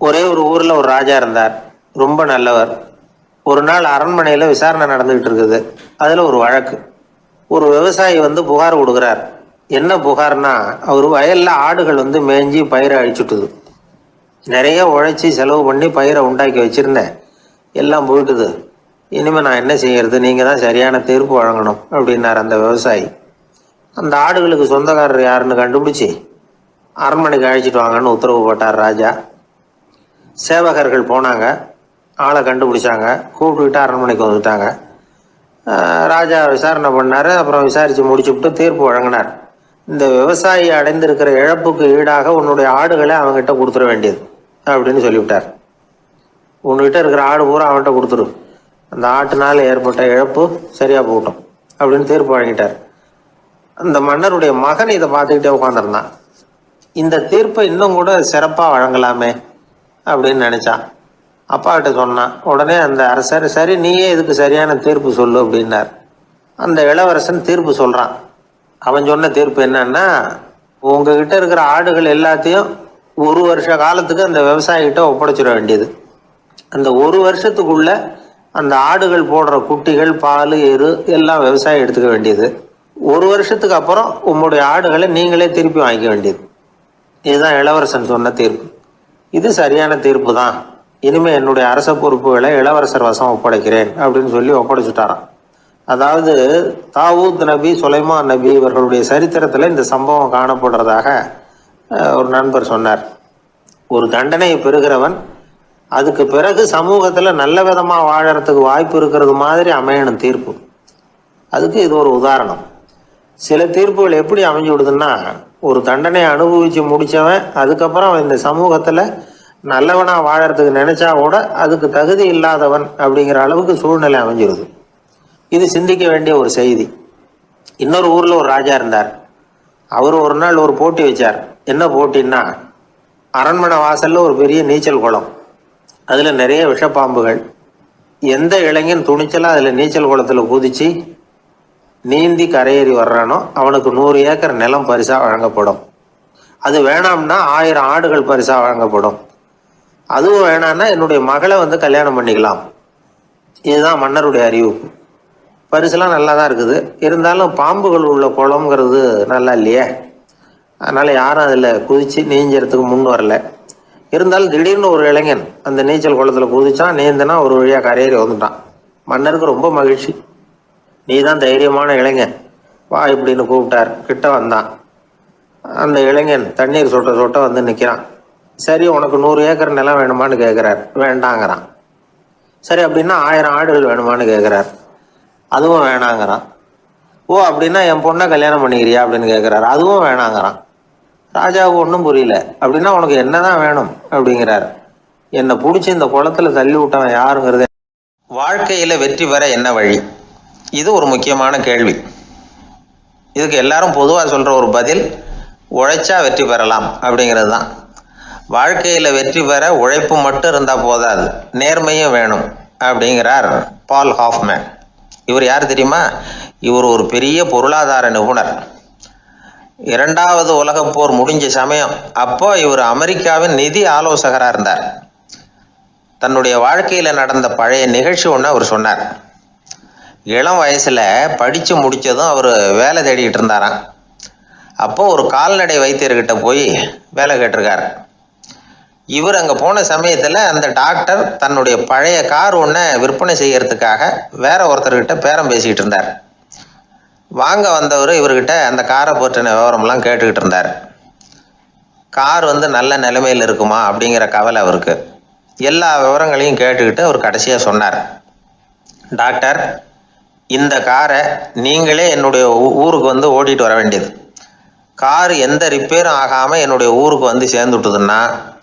ஒரே ஒரு ஊரில் ஒரு ராஜா இருந்தார், ரொம்ப நல்லவர். ஒரு நாள் அரண்மனையில் விசாரணை நடந்துகிட்டு இருக்குது. அதில் ஒரு வழக்கு. ஒரு விவசாயி புகார் கொடுக்குறார். என்ன புகார்னா, அவர் வயலில் ஆடுகள் மேய்ஞ்சி பயிரை அழிச்சுட்டுது. நிறைய உழைச்சி செலவு பண்ணி பயிரை உண்டாக்கி வச்சுருந்தேன், எல்லாம் போயிட்டுது. இனிமேல் நான் என்ன செய்யறது, நீங்கள் தான் சரியான தீர்ப்பு வழங்கணும் அப்படின்னார் அந்த விவசாயி. அந்த ஆடுகளுக்கு சொந்தக்காரர் யாருன்னு கண்டுபிடிச்சி அரண்மனைக்கு அழைச்சிட்டு வாங்கன்னு உத்தரவு போட்டார் ராஜா. சேவகர்கள் போனாங்க, ஆளை கண்டுபிடிச்சாங்க, கூப்பிட்டுக்கிட்டு அரண்மனைக்கு வந்துட்டாங்க. ராஜா விசாரணை பண்ணார். அப்புறம் விசாரித்து முடிச்சுவிட்டு தீர்ப்பு வழங்கினார். இந்த விவசாயி அடைந்திருக்கிற இழப்புக்கு ஈடாக உன்னுடைய ஆடுகளை அவங்ககிட்ட கொடுத்துட வேண்டியது அப்படின்னு சொல்லிவிட்டார். உன்கிட்ட இருக்கிற ஆடு பூரா அவன்கிட்ட கொடுத்துரு, அந்த ஆட்டுனால ஏற்பட்ட இழப்பு சரியாக போகட்டும் அப்படின்னு தீர்ப்பு வழங்கிட்டார். அந்த மன்னருடைய மகன் இதை பார்த்துக்கிட்டே உட்காந்துருந்தான். இந்த தீர்ப்பை இன்னும் கூட சிறப்பாக வழங்கலாமே அப்படின்னு நினைச்சான். அப்பா கிட்ட சொன்னான். உடனே அந்த அரசர், சரி நீயே இதுக்கு சரியான தீர்ப்பு சொல்லு அப்படின்னார். அந்த இளவரசன் தீர்ப்பு சொல்றான். அவன் சொன்ன தீர்ப்பு என்னன்னா, உங்ககிட்ட இருக்கிற ஆடுகள் எல்லாத்தையும் ஒரு வருஷ காலத்துக்கு அந்த விவசாயிகிட்ட ஒப்படைச்சிட வேண்டியது. அந்த ஒரு வருஷத்துக்குள்ள அந்த ஆடுகள் போடுற குட்டிகள், பால், எரு எல்லாம் விவசாயி எடுத்துக்க வேண்டியது. ஒரு வருஷத்துக்கு அப்புறம் உங்களுடைய ஆடுகளை நீங்களே திருப்பி வாங்கிக்க வேண்டியது. இதுதான் இளவரசன் சொன்ன தீர்ப்பு. இது சரியான தீர்ப்பு தான். இனிமே என்னுடைய அரச பொறுப்புகளை இளவரசர் வசம் ஒப்படைக்கிறேன் அப்படின்னு சொல்லி ஒப்படைச்சுட்டாராம். அதாவது தாவூத் நபி, சுலைமான் நபி இவர்களுடைய சரித்திரத்தில் இந்த சம்பவம் காணப்படுறதாக ஒரு நண்பர் சொன்னார். ஒரு தண்டனையை பெறுகிறவன் அதுக்கு பிறகு சமூகத்தில் நல்ல விதமாக வாழறதுக்கு வாய்ப்பு இருக்கிறது மாதிரி அமையணும் தீர்ப்பு. அதுக்கு இது ஒரு உதாரணம். சில தீர்ப்புகள் எப்படி அமைஞ்சு விடுதுன்னா, ஒரு தண்டனையை அனுபவித்து முடித்தவன் அதுக்கப்புறம் இந்த சமூகத்தில் நல்லவனாக வாழறதுக்கு நினைச்சா கூட அதுக்கு தகுதி இல்லாதவன் அப்படிங்கிற அளவுக்கு சூழ்நிலை அமைஞ்சிருது. இது சிந்திக்க வேண்டிய ஒரு செய்தி. இன்னொரு ஊரில் ஒரு ராஜா இருந்தார். அவர் ஒரு நாள் ஒரு போட்டி வச்சார். என்ன போட்டின்னா, அரண்மனை வாசலில் ஒரு பெரிய நீச்சல் குளம், அதில் நிறைய விஷப்பாம்புகள். எந்த இளைஞன் துணிச்சலாக அதில் நீச்சல் குளத்தில் குதிச்சு நீந்தி கரையேறி வர்றானோ அவனுக்கு 100 ஏக்கர் நிலம் பரிசாக வழங்கப்படும். அது வேணாம்னா 1000 ஆடுகள் பரிசாக வழங்கப்படும். அதுவும் வேணான்னா என்னுடைய மகளை கல்யாணம் பண்ணிக்கலாம். இதுதான் மன்னருடைய அறிவிப்பு. பரிசுலாம் நல்லா தான் இருக்குது. இருந்தாலும் பாம்புகள் உள்ள குளம்ங்கிறது நல்லா இல்லையே, அதனால் யாரும் அதில் குதித்து நீஞ்சறதுக்கு முன் வரல. இருந்தாலும் திடீர்னு ஒரு இளைஞன் அந்த நீச்சல் குளத்தில் குதிச்சான். நீந்தினா ஒரு வழியாக கரையேறி வந்துட்டான். மன்னருக்கு ரொம்ப மகிழ்ச்சி. நீ தான் தைரியமான இளைஞன், வா இப்படின்னு கூப்பிட்டார். கிட்ட வந்தான். அந்த இளைஞன் தண்ணீர் சொட்ட சொட்ட நிற்கிறான். சரி, உனக்கு 100 ஏக்கர் நிலம் வேணுமான்னு கேட்குறார். வேண்டாங்கிறான். சரி, அப்படின்னா 1000 ஆடுகள் வேணுமான்னு கேட்குறார். அதுவும் வேணாங்கிறான். ஓ, அப்படின்னா என் பொண்ணை கல்யாணம் பண்ணிக்கிறியா அப்படின்னு கேட்குறாரு. அதுவும் வேணாங்கிறான். ராஜாவுக்கு ஒன்றும் புரியல. அப்படின்னா உனக்கு என்னதான் வேணும் அப்படிங்கிறார். என்னை பிடிச்சி இந்த குளத்துல தள்ளி விட்டவன் யாருங்கிறது. வாழ்க்கையில வெற்றி பெற என்ன வழி? இது ஒரு முக்கியமான கேள்வி. இதுக்கு எல்லாரும் பொதுவாக சொல்ற ஒரு பதில், உழைச்சா வெற்றி பெறலாம் அப்படிங்கிறது தான். வாழ்க்கையில வெற்றி பெற உழைப்பு மட்டும் இருந்தா போதாது, நேர்மையும் வேணும் அப்படிங்கிறார் பால் ஹாஃப்மேன். இவர் யார் தெரியுமா? இவர் ஒரு பெரிய பொருளாதார நிபுணர். 2வது உலகப் போர் முடிஞ்ச சமயம் அப்போ இவர் அமெரிக்காவின் நிதி ஆலோசகராக இருந்தார். தன்னுடைய வாழ்க்கையில நடந்த பழைய நிகழ்ச்சி ஒன்று அவர் சொன்னார். இளம் வயசுல படிச்சு முடிச்சதும் அவர் வேலை தேடிக்கிட்டு இருந்தாராம். அப்போ ஒரு கால்நடை வைத்தியர்கிட்ட போய் வேலை கேட்டிருக்காரு. இவர் அங்கே போன சமயத்தில் அந்த டாக்டர் தன்னுடைய பழைய கார் ஒன்றை விற்பனை செய்யறதுக்காக வேற ஒருத்தர்கிட்ட பேரம் பேசிக்கிட்டு இருந்தார். வாங்க வந்தவர் இவர்கிட்ட அந்த காரை பற்றின விவரம்லாம் கேட்டுக்கிட்டு இருந்தார். கார் நல்ல நிலைமையில் இருக்குமா அப்படிங்கிற கவலை அவருக்கு. எல்லா விவரங்களையும் கேட்டுக்கிட்டு அவர் கடைசியாக சொன்னார், டாக்டர், இந்த காரை நீங்களே என்னுடைய ஊருக்கு ஓட்டிட்டு வர வேண்டியது. கார் எந்த ரிப்பேரும் ஆகாமல் என்னுடைய ஊருக்கு சேர்ந்துட்டுதுன்னா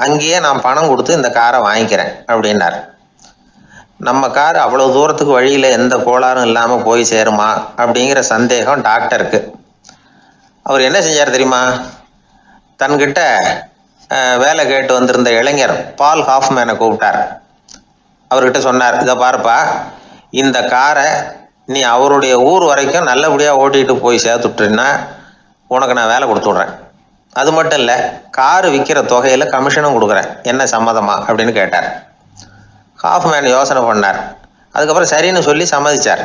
அங்கேயே நான் பணம் கொடுத்து இந்த காரை வாங்கிக்கிறேன் அப்படின்னார். நம்ம கார் அவ்வளோ தூரத்துக்கு வழியில் எந்த கோளாறும் இல்லாமல் போய் சேருமா அப்படிங்கிற சந்தேகம் டாக்டருக்கு. அவர் என்ன செஞ்சார் தெரியுமா? தன்கிட்ட வேலை கேட்டு வந்திருந்த இளைஞர் பால் ஹாஃப்மேனை கூப்பிட்டார். அவர்கிட்ட சொன்னார், இதை பாருப்பா, இந்த காரை நீ அவருடைய ஊர் வரைக்கும் நல்லபடியாக ஓட்டிகிட்டு போய் சேர்த்துட்டீன்னா உனக்கு நான் வேலை கொடுத்து விட்றேன். அது மட்டும் இல்லை, காரு விற்கிற தொகையில் கமிஷனும் கொடுக்குறேன், என்ன சம்மதமா அப்படின்னு கேட்டார். ஹாஃப்மேன் யோசனை பண்ணார். அதுக்கப்புறம் சரின்னு சொல்லி சம்மதிச்சார்.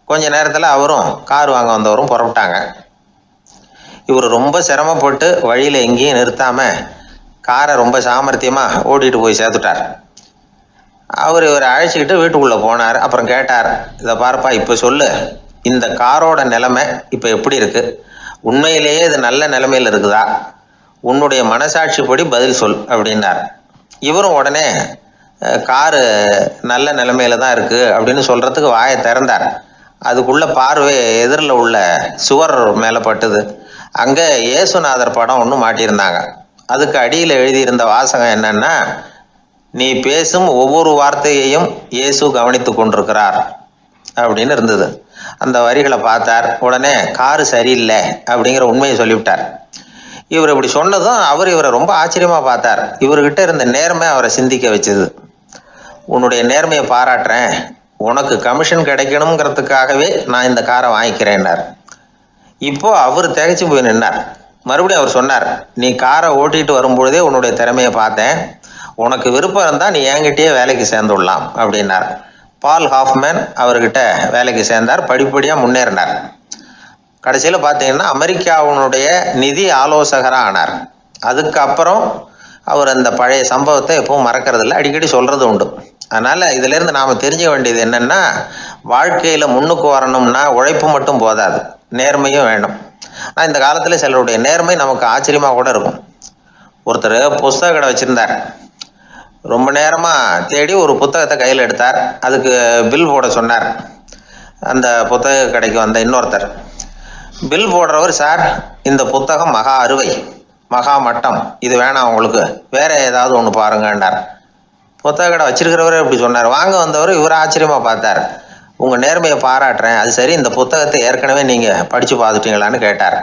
கொஞ்ச நேரத்தில் அவரும் கார் வாங்க வந்தவரும் புறப்பட்டாங்க. இவர் ரொம்ப சிரமப்பட்டு வழியில் எங்கேயும் நிறுத்தாமல் காரை ரொம்ப சாமர்த்தியமாக ஓட்டிகிட்டு போய் சேர்த்துட்டார். இவரை அழைச்சிக்கிட்டு வீட்டுக்குள்ளே போனார். அப்புறம் கேட்டார், இதை பார்ப்பா, இப்போ சொல்லு, இந்த காரோட நிலைமை இப்போ எப்படி இருக்குது? உண்மையிலேயே இது நல்ல நிலைமையில் இருக்குதா? உன்னுடைய மனசாட்சிப்படி பதில் சொல் அப்படின்னார். இவரும் உடனே காரு நல்ல நிலைமையில தான் இருக்குது அப்படின்னு சொல்கிறதுக்கு வாயை திறந்தார். அதுக்குள்ள பார்வை எதிரில் உள்ள சுவர் மேலே பட்டுது. அங்கே இயேசுநாதர் படம் ஒன்று மாட்டியிருந்தாங்க. அதுக்கு அடியில் எழுதியிருந்த வாசகம் என்னன்னா, நீ பேசும் ஒவ்வொரு வார்த்தையையும் இயேசு கவனித்து கொண்டிருக்கிறார் அப்படின்னு இருந்தது. அந்த வரிகளை பார்த்தார். உடனே காரு சரியில்லை அப்படிங்கிற உண்மையை சொல்லிவிட்டார். இவர் இப்படி சொன்னதும் இவரை ரொம்ப ஆச்சரியமாக பார்த்தார். இவர்கிட்ட இருந்த நேர்மை அவரை சிந்திக்க வச்சது. உன்னுடைய நேர்மையை பாராட்டுறேன், உனக்கு கமிஷன் கிடைக்கணுங்கிறதுக்காகவே நான் இந்த காரை வாங்கிக்கிறேன்னார். இப்போ அவர் திகைச்சு போய் நின்னார். மறுபடியும் அவர் சொன்னார், நீ காரை ஓட்டிகிட்டு வரும்பொழுதே உன்னுடைய திறமையை பார்த்தேன், உனக்கு விருப்பம் இருந்தால் நீ என்கிட்டயே வேலைக்கு சேர்ந்துடலாம் அப்படின்னார். பால் ஹாஃப்மேன் அவர்கிட்ட வேலைக்கு சேர்ந்தார். படிப்படியாக முன்னேறினார். கடைசியில் பார்த்தீங்கன்னா அமெரிக்காவுடைய நிதி ஆலோசகராக ஆனார். அதுக்கப்புறம் அவர் அந்த பழைய சம்பவத்தை எப்பவும் மறக்கிறதில்ல, அடிக்கடி சொல்கிறது உண்டு. அதனால் இதிலேருந்து நாம் தெரிஞ்சுக்க வேண்டியது என்னென்னா, வாழ்க்கையில் முன்னுக்கு வரணும்னா உழைப்பு மட்டும் போதாது, நேர்மையும் வேணும். ஆனால் இந்த காலத்தில் சிலருடைய நேர்மை நமக்கு ஆச்சரியமாக கூட இருக்கும். ஒருத்தர் புஸ்தக கடை வச்சுருந்தார். ரொம்ப நேரமாக தேடி ஒரு புத்தகத்தை கையில் எடுத்தார். அதுக்கு பில் போட சொன்னார். அந்த புத்தக கடைக்கு வந்த இன்னொருத்தர் பில் போடுறவர், சார் இந்த புத்தகம் மகா அறுவை, மகா மட்டம், இது வேணாம் உங்களுக்கு, வேற ஏதாவது ஒன்று பாருங்கன்னார். புத்தக கடை வச்சிருக்கிறவரே இப்படி சொன்னார். வாங்க வந்தவர் இவர் ஆச்சரியமாக பார்த்தார். உங்கள் நேர்மையை பாராட்டுறேன், அது சரி, இந்த புத்தகத்தை ஏற்கனவே நீங்கள் படித்து பார்த்துட்டீங்களான்னு கேட்டார்.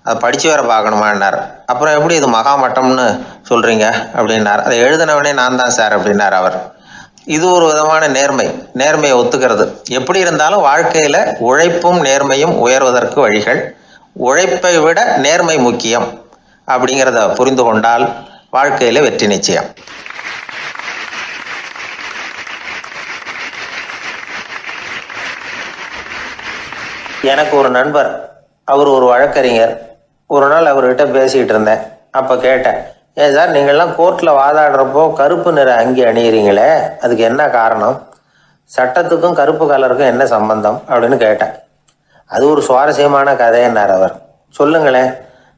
அதை படித்து வேற பார்க்கணுமான்னார். அப்புறம் எப்படி இது மகாமட்டம்னு சொல்கிறீங்க அப்படின்னார். அதை எழுதினவனே நான் தான் சார் அப்படின்னார் அவர். இது ஒரு விதமான நேர்மை, நேர்மையை ஒத்துக்கிறது. எப்படி இருந்தாலும் வாழ்க்கையில் உழைப்பும் நேர்மையும் உயர்வதற்கு வழிகள். உழைப்பை விட நேர்மை முக்கியம் அப்படிங்கிறத புரிந்து கொண்டால் வாழ்க்கையில் வெற்றி நிச்சயம். எனக்கு ஒரு நண்பர், அவர் ஒரு வழக்கறிஞர். ஒரு நாள் அவர்கிட்ட பேசிக்கிட்டு இருந்தேன். அப்போ கேட்டேன், ஏன் சார் நீங்கள்லாம் கோர்ட்டில் வாதாடுறப்போ கருப்பு நிற அங்கி அணியிறீங்களே, அதுக்கு என்ன காரணம்? சட்டத்துக்கும் கருப்பு கலருக்கும் என்ன சம்பந்தம் அப்படின்னு கேட்டேன். அது ஒரு சுவாரஸ்யமான கதைன்னார் அவர். சொல்லுங்களேன்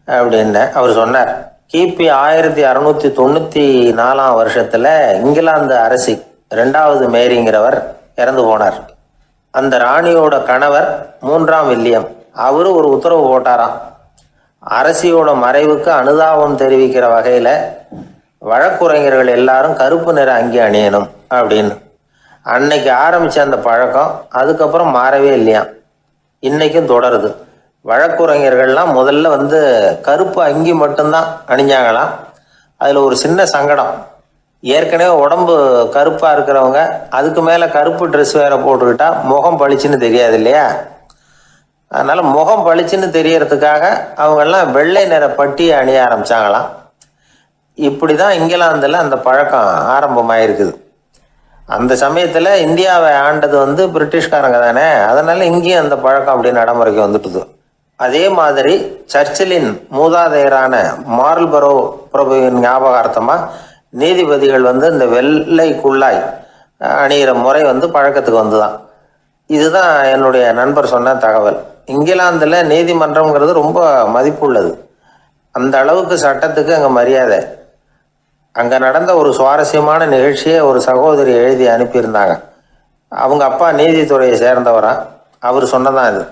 அப்படின்னு அவர் சொன்னார். கிபி 1694 வருஷத்தில் இங்கிலாந்து அரசி 2வது மேரிங்கிறவர் இறந்து போனார். அந்த ராணியோட கணவர் 3ஆம் வில்லியம், அவரு ஒரு உத்தரவு போட்டாராம். அரசியோட மறைவுக்கு அனுதாபம் தெரிவிக்கிற வகையில் வழக்குரைஞர்கள் எல்லாரும் கருப்பு நிற அங்கி அணியணும் அப்படின்னு. அன்னைக்கு ஆரம்பித்த அந்த பழக்கம் அதுக்கப்புறம் மாறவே இல்லையாம், இன்னைக்கும் தொடருது. வழக்குரைஞர்கள்லாம் முதல்ல கருப்பு அங்கி மட்டும்தான் அணிஞ்சாங்களாம். அதில் ஒரு சின்ன சங்கடம், ஏற்கனவே உடம்பு கருப்பாக இருக்கிறவங்க அதுக்கு மேலே கருப்பு ட்ரெஸ் வேற போட்டுக்கிட்டா முகம் பளிச்சுன்னு தெரியாது இல்லையா? அதனால் முகம் பளிச்சுன்னு தெரியறதுக்காக அவங்கெல்லாம் வெள்ளை நிற பட்டியை அணிய ஆரம்பித்தாங்களாம். இப்படி தான் இங்கிலாந்தில் அந்த பழக்கம் ஆரம்பமாயிருக்குது. அந்த சமயத்தில் இந்தியாவை ஆண்டது பிரிட்டிஷ்காரங்க தானே, அதனால் இங்கேயும் அந்த பழக்கம் அப்படி நடைமுறைக்கு வந்துட்டுது. அதே மாதிரி சர்ச்சிலின் மூதாதையரான மார்ல்பரோ பிரபுவின் ஞாபகார்த்தமாக நீதிபதிகள் இந்த வெள்ளை குள்ளாய் அணிகிற முறை பழக்கத்துக்கு வந்துதான். இதுதான் என்னுடைய நண்பர் சொன்ன தகவல். இங்கிலாந்தில் நீதிமன்றம்ங்கிறது ரொம்ப மதிப்புள்ளது. அந்த அளவுக்கு சட்டத்துக்கு அங்கே மரியாதை. அங்கே நடந்த ஒரு சுவாரஸ்யமான நிகழ்ச்சியை ஒரு சகோதரி எழுதி அனுப்பியிருந்தாங்க. அவங்க அப்பா நீதித்துறையை சேர்ந்தவரா, அவர் சொன்னதான் இது.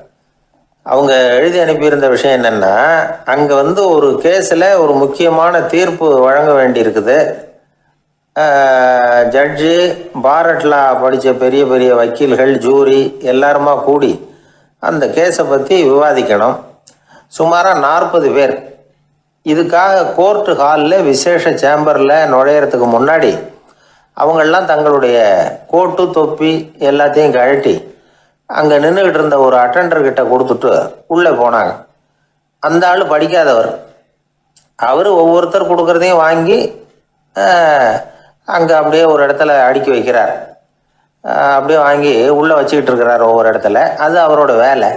அவங்க எழுதி அனுப்பியிருந்த விஷயம் என்னென்னா, அங்கே ஒரு கேஸில் ஒரு முக்கியமான தீர்ப்பு வழங்க வேண்டி இருக்குது. ஜட்ஜு, பாரட்லா படித்த பெரிய பெரிய வக்கீல்கள், ஜூரி எல்லாருமா கூடி அந்த கேஸை பற்றி விவாதிக்கணும். சுமாராக 40 பேர். இதுக்காக கோர்ட்டு ஹாலில் விசேஷ சேம்பரில் நுழையிறதுக்கு முன்னாடி அவங்கெல்லாம் தங்களுடைய கோட்டு தொப்பி எல்லாத்தையும் கழட்டி அங்கே நின்றுக்கிட்டு இருந்த ஒரு அட்டெண்டர்கிட்ட கொடுத்துட்டு உள்ளே போனாங்க. அந்த ஆள் படிக்காதவர், அவர் ஒவ்வொருத்தர் கொடுக்குறதையும் வாங்கி அங்கே அப்படியே ஒரு இடத்துல அடுக்கி வைக்கிறார். அப்படியே வாங்கி உள்ளே வச்சுக்கிட்டு இருக்கிறார் ஒவ்வொரு இடத்துல. அது அவரோட வேலை.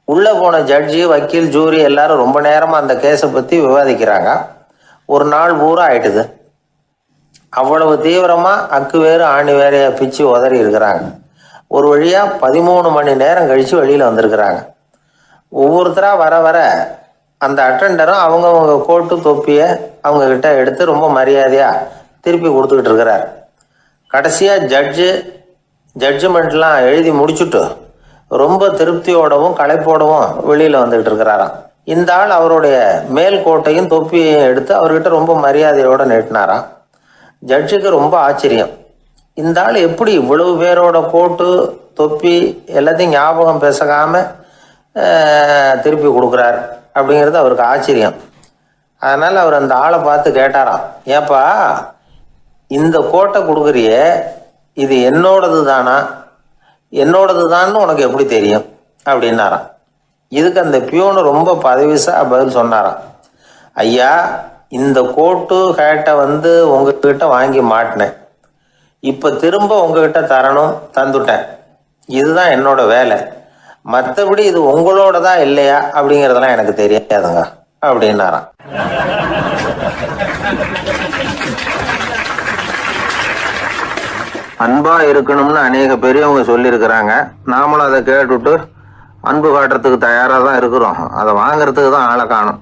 உள்ளே போன ஜட்ஜி, வக்கீல், ஜூரி எல்லாரும் ரொம்ப நேரமாக அந்த கேஸை பற்றி விவாதிக்கிறாங்க. ஒரு நாள் பூரா ஆயிட்டுது. அவ்வளவு தீவிரமாக அக்கு வேறு ஆணி வேறைய பிச்சு உதறி இருக்கிறாங்க. ஒரு வழியாக 13 மணி நேரம் கழித்து வெளியில் வந்திருக்கிறாங்க. ஒவ்வொருத்தராக வர வர அந்த அட்டெண்டரும் அவங்கவுங்க கோட்டு தொப்பியை அவங்கக்கிட்ட எடுத்து ரொம்ப மரியாதையாக திருப்பி கொடுத்துக்கிட்டு இருக்கிறார். கடைசியாக ஜட்ஜ்மெண்ட்லாம் எழுதி முடிச்சுட்டு ரொம்ப திருப்தியோடவும் களைப்போடவும் வெளியில் வந்துக்கிட்டு இருக்கிறாராம். இந்த ஆள் அவருடைய மேல் கோட்டையும் தொப்பியையும் எடுத்து அவர்கிட்ட ரொம்ப மரியாதையோடு நீட்டினாராம். ஜட்ஜுக்கு ரொம்ப ஆச்சரியம். இந்த ஆள் எப்படி இவ்வளவு பேரோட கோட்டு தொப்பி எல்லாத்தையும் ஞாபகம் பேசகாமல் திருப்பி கொடுக்குறார் அப்படிங்கிறது அவருக்கு ஆச்சரியம். அதனால் அவர் அந்த ஆளை பார்த்து கேட்டாராம், ஏப்பா இந்த கோட்டை கொடுக்குறியே, இது என்னோடது தானா, என்னோடது தான்னு உனக்கு எப்படி தெரியும் அப்படின்னாராம். இதுக்கு அந்த பியூனு ரொம்ப பதவிசா பதில் சொன்னாராம், ஐயா இந்த கோட்டு ஹேட்டை உங்ககிட்ட வாங்கி மாட்டினேன், இப்போ திரும்ப உங்ககிட்ட தரணும், தந்துட்டேன், இதுதான் என்னோட வேலை, மற்றபடி இது உங்களோடதா இல்லையா அப்படிங்கிறதெல்லாம் எனக்கு தெரியாதுங்க அப்படின்னாராம். அன்பா இருக்கணும்னு அநேக பெரியவங்க சொல்லியிருக்கிறாங்க. நாமளும் அதை கேட்டுவிட்டு அன்பு காட்டுறதுக்கு தயாராக தான் இருக்கிறோம். அதை வாங்கிறதுக்கு தான் ஆளை காணும்.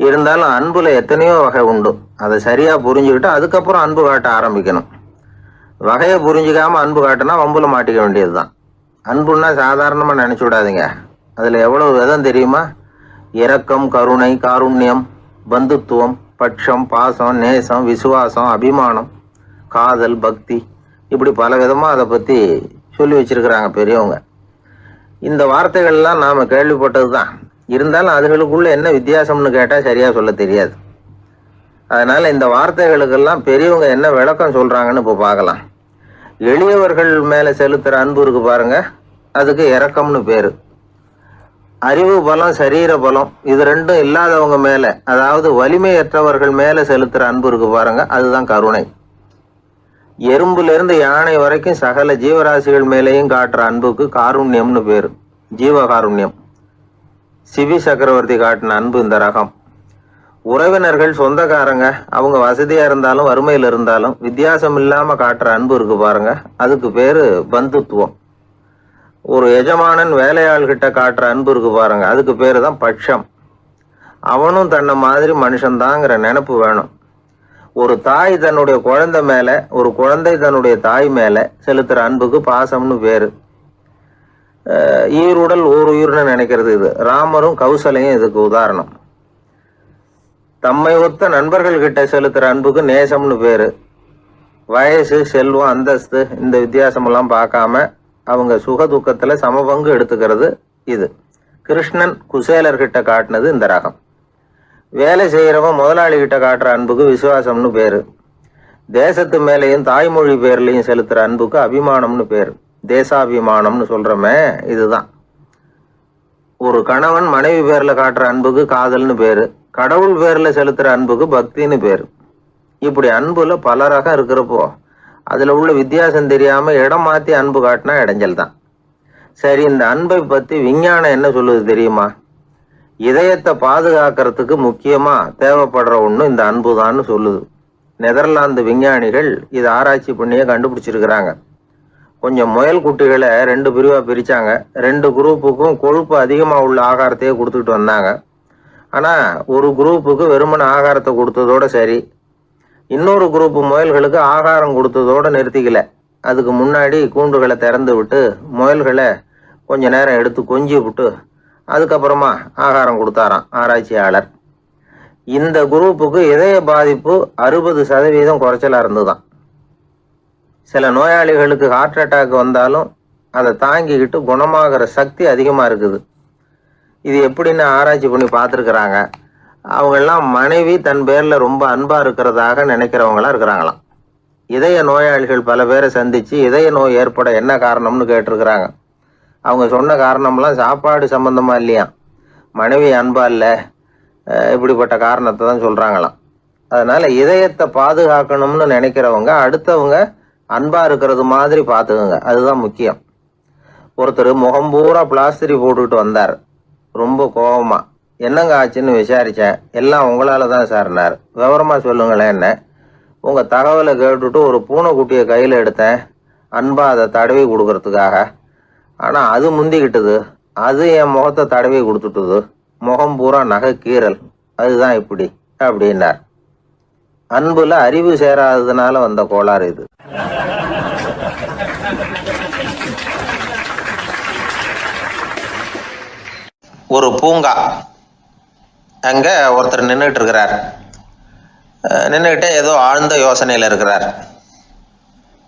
இருந்தாலும் அன்புல எத்தனையோ வகை உண்டு. அதை சரியாக புரிஞ்சுக்கிட்டு அதுக்கப்புறம் அன்பு காட்ட ஆரம்பிக்கணும். வகையை புரிஞ்சிக்காமல் அன்பு காட்டினா வம்புல மாட்டிக்க வேண்டியது தான். அன்புன்னா சாதாரணமாக நினச்சி விடாதீங்க. அதில் எவ்வளோ விதம் தெரியுமா? இரக்கம், கருணை, காருண்யம், பந்துத்துவம், பட்சம், பாசம், நேசம், விசுவாசம், அபிமானம், காதல், பக்தி, இப்படி பல விதமாக அதை பற்றி சொல்லி வச்சிருக்கிறாங்க பெரியவங்க. இந்த வார்த்தைகள்லாம் நாம் கேள்விப்பட்டது தான். இருந்தாலும் அதுகளுக்குள்ள என்ன வித்தியாசம்னு கேட்டால் சரியாக சொல்ல தெரியாது. அதனால் இந்த வார்த்தைகளுக்கெல்லாம் பெரியவங்க என்ன விளக்கம் சொல்கிறாங்கன்னு இப்போ பார்க்கலாம். எளியவர்கள் மேலே செலுத்துகிற அன்பு இருக்கு பாருங்க, அதுக்கு இரக்கம்னு பேர். அறிவு பலம், சரீர பலம், இது ரெண்டும் இல்லாதவங்க மேலே, அதாவது வலிமையற்றவர்கள் மேலே செலுத்துகிற அன்பு இருக்கு பாருங்க, அதுதான் கருணை. எறும்புலேருந்து யானை வரைக்கும் சகல ஜீவராசிகள் மேலேயும் காட்டுற அன்புக்கு காருண்யம்னு பேர், ஜீவகாருண்யம். சிவி சக்கரவர்த்தி காட்டின அன்பு இந்த ரகம். உறவினர்கள், சொந்தக்காரங்க, அவங்க வசதியா இருந்தாலும் வறுமையில் இருந்தாலும் வித்தியாசம் இல்லாம காட்டுற அன்பு இருக்கு பாருங்க, அதுக்கு பேரு பந்துத்துவம். ஒரு எஜமானன் வேலையாள்கிட்ட காட்டுற அன்பு இருக்கு பாருங்க, அதுக்கு பேரு தான் பட்சம். அவனும் தன்னை மாதிரி மனுஷன்தாங்கிற நினைப்பு வேணும். ஒரு தாய் தன்னுடைய குழந்தை மேல, ஒரு குழந்தை தன்னுடைய தாய் மேல செலுத்துற அன்புக்கு பாசம்னு பேரு. ஈருடல் ஓர் உயிர்னு நினைக்கிறது இது. ராமரும் கௌசலையும் இதுக்கு உதாரணம். தம்மை ஒத்த நண்பர்கள் கிட்ட செலுத்துற அன்புக்கு நேசம்னு பேரு. வயசு, செல்வம், அந்தஸ்து இந்த வித்தியாசமெல்லாம் பார்க்காம அவங்க சுக துக்கத்துல சமபங்கு எடுத்துக்கிறது இது. கிருஷ்ணன் குசேலர்கிட்ட காட்டினது இந்த ரகம். வேலை செய்யறவன் முதலாளி கிட்ட காட்டுற அன்புக்கு விசுவாசம்னு பேரு. தேசத்து மேலேயும் தாய்மொழி பேர்லையும் செலுத்துற அன்புக்கு அபிமானம்னு பேரு. தேசாபிமானம்னு சொல்றமே இதுதான். ஒரு கணவன் மனைவி பேர்ல காட்டுற அன்புக்கு காதல்னு பேரு. கடவுள் பேர்ல செலுத்துற அன்புக்கு பக்தின்னு பேரு. இப்படி அன்புல பல ரகம் இருக்கிறப்போ அதுல உள்ள வித்தியாசம் தெரியாம இடம் மாத்தி அன்பு காட்டினா இடைஞ்சல் தான். சரி, இந்த அன்பை பத்தி விஞ்ஞானம் என்ன சொல்லுது தெரியுமா? இதயத்தை பாதுகாக்கிறதுக்கு முக்கியமா தேவைப்படுற ஒண்ணு இந்த அன்பு தான்னு சொல்லுது. நெதர்லாந்து விஞ்ஞானிகள் இதை ஆராய்ச்சி பண்ணியே கண்டுபிடிச்சிருக்கிறாங்க. கொஞ்சம் முயல் குட்டிகளை 2 பிரிவா பிரிச்சாங்க. 2 குரூப்புக்கும் கொழுப்பு அதிகமா உள்ள ஆகாரத்தையே கொடுத்துட்டு வந்தாங்க. ஆனா ஒரு குரூப்புக்கு வெறுமன ஆகாரத்தை கொடுத்ததோட சரி, இன்னொரு குரூப் முயல்களுக்கு ஆகாரம் கொடுத்ததோட நிறுத்திக்கல. அதுக்கு முன்னாடி கூண்டுகளை திறந்து விட்டு முயல்களை கொஞ்ச நேரம் எடுத்து கொஞ்சி விட்டு அதுக்கப்புறமா ஆகாரம் கொடுத்தாராம் ஆராய்ச்சியாளர். இந்த குரூப்புக்கு இதய பாதிப்பு 60% குறைச்சலா இருந்துதான். சில நோயாளிகளுக்கு ஹார்ட் அட்டாக் வந்தாலும் அதை தாங்கிக்கிட்டு குணமாகிற சக்தி அதிகமா இருக்குது. இது எப்படின்னு ஆராய்ச்சி பண்ணி பார்த்துருக்குறாங்க. அவங்கெல்லாம் மனைவி தன் பேர்ல ரொம்ப அன்பா இருக்கிறதாக நினைக்கிறவங்களா இருக்கிறாங்களாம். இதய நோயாளிகள் பல பேரை சந்திச்சு இதய நோய் ஏற்பட என்ன காரணம்னு கேட்டிருக்கிறாங்க. அவங்க சொன்ன காரணம்லாம் சாப்பாடு சம்பந்தமா இல்லையா. மனைவி அன்பா இல்லை, இப்படிப்பட்ட காரணத்தை தான் சொல்றாங்களாம். அதனால இதயத்தை பாதுகாக்கணும்னு நினைக்கிறவங்க அடுத்தவங்க அன்பா இருக்கிறது மாதிரி பார்த்துக்குங்க, அதுதான் முக்கியம். ஒருத்தர் முகம் பூரா பிளாஸ்டரி போட்டுக்கிட்டு வந்தார், ரொம்ப கோபமா. என்னங்க ஆச்சுன்னு விசாரிச்சேன். எல்லாம் உங்களால தான் சார்னார். விவரமா சொல்லுங்களேன். என்ன உங்க தகவலை கேட்டுட்டு ஒரு பூனைக்குட்டியை கையில் எடுத்தேன், அன்பா அதை தடவி கொடுக்கறதுக்காக. ஆனா அது முந்திக்கிட்டது, அது என் முகத்தை தடவி கொடுத்துட்டுது. முகம் பூரா நகை கீறல். அதுதான் இப்படி அப்படின்னார். அன்புல அறிவு சேராததுனால வந்த கோளாறு இது. ஒரு பூங்கா, அங்க ஒருத்தர் நின்றுட்டு இருக்கிறார். நின்றுகிட்டே ஏதோ ஆழ்ந்த யோசனையில் இருக்கிறார்.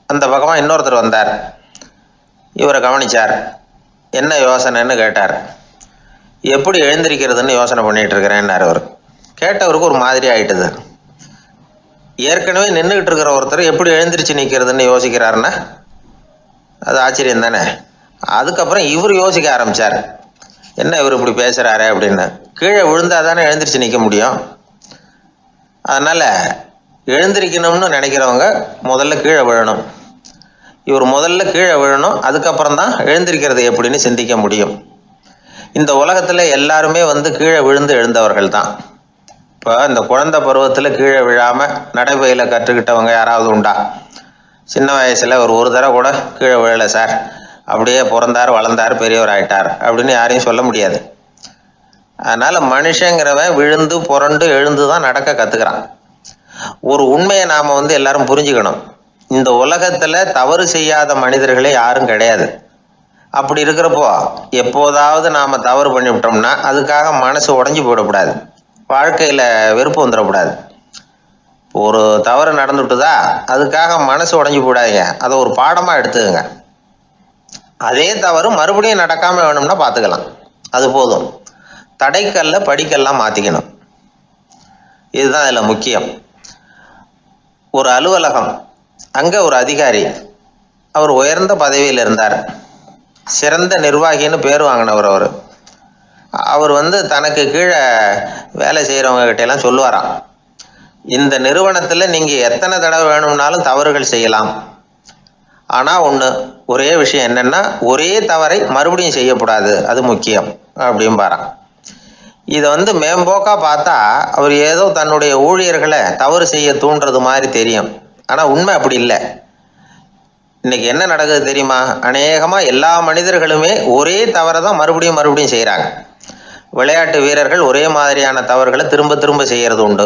அந்த பக்கமா இன்னொருத்தர் வந்தார். இவரை கவனிச்சார். என்ன யோசனைன்னு கேட்டார். எப்படி எழுந்திருக்கிறதுன்னு யோசனை பண்ணிட்டு இருக்கிறேன்னாரு அவர். கேட்டவருக்கு ஒரு மாதிரி ஆயிட்டுது. ஏற்கனவே நின்றுகிட்டு இருக்கிற ஒருத்தர் எப்படி எழுந்திரிச்சு நிற்கிறதுன்னு யோசிக்கிறாருன்னா அது ஆச்சரியம் தானே. அதுக்கப்புறம் இவர் யோசிக்க ஆரம்பிச்சார், என்ன இவர் இப்படி பேசுறாரு அப்படின்னு. கீழே விழுந்தா தானே எழுந்திரிச்சு நிற்க முடியும். அதனால எழுந்திரிக்கணும்னு நினைக்கிறவங்க முதல்ல கீழே விழணும். இவர் முதல்ல கீழே விழணும், அதுக்கப்புறம் தான் எழுந்திருக்கிறது எப்படின்னு சிந்திக்க முடியும். இந்த உலகத்துல எல்லாருமே கீழே விழுந்து எழுந்தவர்கள் தான். இப்போ இந்த குழந்தை பருவத்தில் கீழே விழாம நடைபயில கற்றுக்கிட்டவங்க யாராவது உண்டா? சின்ன வயசுல ஒரு தடவை கூட கீழே விழலை சார், அப்படியே பிறந்தார் வளர்ந்தார் பெரியவர் ஆயிட்டார் அப்படின்னு யாரையும் சொல்ல முடியாது. அதனால மனுஷங்கிறவன் விழுந்து புரண்டு எழுந்து தான் நடக்க கத்துக்கிறான். ஒரு உண்மையை நாம எல்லாரும் புரிஞ்சுக்கணும். இந்த உலகத்துல தவறு செய்யாத மனிதர்களே யாரும் கிடையாது. அப்படி இருக்கிறப்போ எப்போதாவது நாம தவறு பண்ணிவிட்டோம்னா அதுக்காக மனசு உடைஞ்சு போயிடக்கூடாது, வாழ்க்கையில வெறுப்பு வந்துடக்கூடாது. ஒரு தவறு நடந்துட்டுதா அதுக்காக மனசு உடைஞ்சு போடாதீங்க, அதை ஒரு பாடமா எடுத்துக்கங்க. அதே தவறு மறுபடியும் நடக்காம வேணும்னா பார்த்துக்கலாம், அது போதும். தடைக்கல்ல படிக்கல்லாம் மாத்திக்கணும், இதுதான் இதுல முக்கியம். ஒரு அலுவலகம், அங்க ஒரு அதிகாரி, அவர் உயர்ந்த பதவியில் இருந்தார், சிறந்த நிர்வாகின்னு பேர் வாங்கினவர். அவர் தனக்கு கீழே வேலை செய்யறவங்க கிட்ட எல்லாம் சொல்லுவாராம், இந்த நிறுவனத்துல நீங்க எத்தனை தடவை வேணும்னாலும் தவறுகள் செய்யலாம், ஆனா ஒரே விஷயம் என்னன்னா ஒரே தவறை மறுபடியும் செய்யக்கூடாது, அது முக்கியம் அப்படின்பாராம். இதை மேம்போக்கா பார்த்தா அவர் ஏதோ தன்னுடைய ஊழியர்களை தவறு செய்ய தூண்டுறது மாதிரி தெரியும். ஆனா உண்மை அப்படி இல்லை. இன்னைக்கு என்ன நடக்குது தெரியுமா? அநேகமா எல்லா மனிதர்களுமே ஒரே தவறை தான் மறுபடியும் மறுபடியும் செய்யறாங்க. விளையாட்டு வீரர்கள் ஒரே மாதிரியான தவறுகளை திரும்ப திரும்ப செய்யறது உண்டு.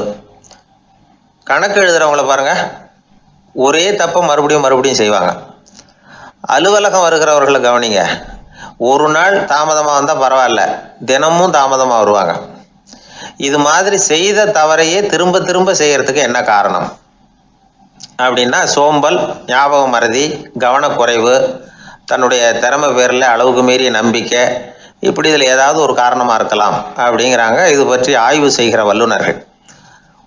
கணக்கு எழுதுறவங்கள பாருங்க, ஒரே தப்பை மறுபடியும் மறுபடியும் செய்வாங்க. அலுவலகம் வருகிறவர்களை கவனிங்க, ஒரு நாள் தாமதமா வந்தா பரவாயில்ல, தினமும் தாமதமா வருவாங்க. இது மாதிரி செய்த தவறையே திரும்ப திரும்ப செய்யறதுக்கு என்ன காரணம் அப்படின்னா சோம்பல், ஞாபக மறதி, கவனக்குறைவு, தன்னுடைய திறமை பேரில் அளவுக்கு மீறிய நம்பிக்கை, இப்படி இதில் ஏதாவது ஒரு காரணமாக இருக்கலாம் அப்படிங்கிறாங்க இது பற்றி ஆய்வு செய்கிற வல்லுநர்கள்.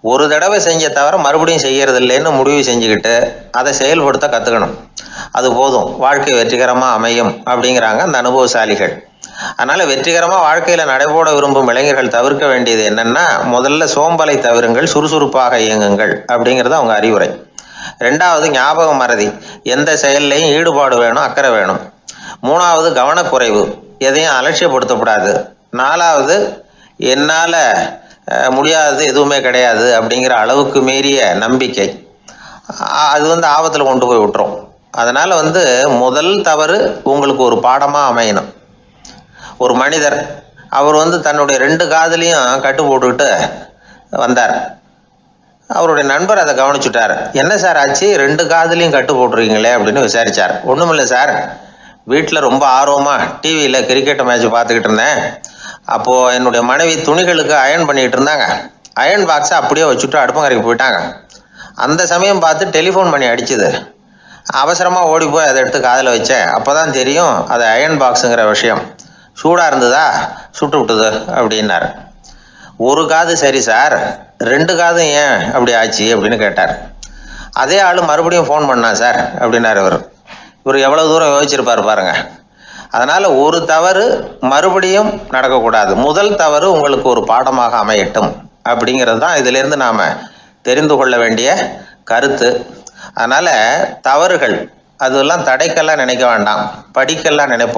ஒரு தடவை செஞ்ச தவிர மறுபடியும் செய்யறது இல்லைன்னு முடிவு செஞ்சுக்கிட்டு அதை செயல்படுத்த கற்றுக்கணும், அது போதும், வாழ்க்கை வெற்றிகரமாக அமையும் அப்படிங்கிறாங்க அந்த அனுபவசாலிகள். அதனால வெற்றிகரமாக வாழ்க்கையில் நடைபோட விரும்பும் இளைஞர்கள் தவிர்க்க வேண்டியது என்னன்னா, முதல்ல சோம்பலை தவிருங்கள், சுறுசுறுப்பாக இயங்குங்கள் அப்படிங்கிறது அவங்க அறிவுரை. ரெண்டாவது ஞாபக மறதி, எந்த செயல்லையும் ஈடுபாடு வேணும், அக்கறை வேணும். மூணாவது கவனக்குறைவு, எதையும் அலட்சியப்படுத்தக்கூடாது. நாலாவது என்னால முடியாதது எதுவுமே கிடையாது அப்படிங்கிற அளவுக்கு மீறிய நம்பிக்கை, அது ஆபத்துல கொண்டு போய் விட்டுரும். அதனால முதல் தவறு உங்களுக்கு ஒரு பாடமா அமையணும். ஒரு மனிதர் அவர் தன்னுடைய 2 காதுலையும் கட்டு போட்டுக்கிட்டு வந்தார். அவருடைய நண்பர் அதை கவனிச்சுட்டார். என்ன சார் ஆச்சு, 2 காதுலையும் கட்டு போட்டுருக்கீங்களே அப்படின்னு விசாரிச்சார். ஒண்ணுமில்லை சார், வீட்டில் ரொம்ப ஆர்வமா டிவியில் கிரிக்கெட் மேட்ச் பார்த்துக்கிட்டு இருந்தேன். அப்போ என்னுடைய மனைவி துணிகளுக்கு அயர்ன் பண்ணிட்டு இருந்தாங்க. அயர்ன் பாக்ஸை அப்படியே வச்சுட்டு அடுப்பங்கரைக்கு போயிட்டாங்க. அந்த சமயம் பார்த்து டெலிஃபோன் பண்ணி அடிச்சுது. அவசரமா ஓடி போய் அதை எடுத்து காதில் வச்சேன். அப்போதான் தெரியும் அது அயர்ன் பாக்ஸுங்கிற விஷயம். சூடா இருந்ததா, சுட்டு விட்டுது அப்படின்னாரு. ஒரு காது சரி சார், 2 காதும் ஏன் அப்படி ஆச்சு அப்படின்னு கேட்டார். அதே ஆளு மறுபடியும் ஃபோன் பண்ணா சார் அப்படின்னாரு. இவர் எவ்வளவு தூரம் யோசிச்சிருப்பாரு பாருங்க. அதனால ஒரு தவறு மறுபடியும் நடக்கக்கூடாது. முதல் தவறு உங்களுக்கு ஒரு பாடமாக அமையட்டும் அப்படிங்கிறது தான் இதுல இருந்து நாம தெரிந்து கொள்ள வேண்டிய கருத்து. அதனால தவறுகள் அதெல்லாம் தடைக்கெல்லாம் நினைக்க வேண்டாம், படிக்கெல்லாம் நினைப்போம்.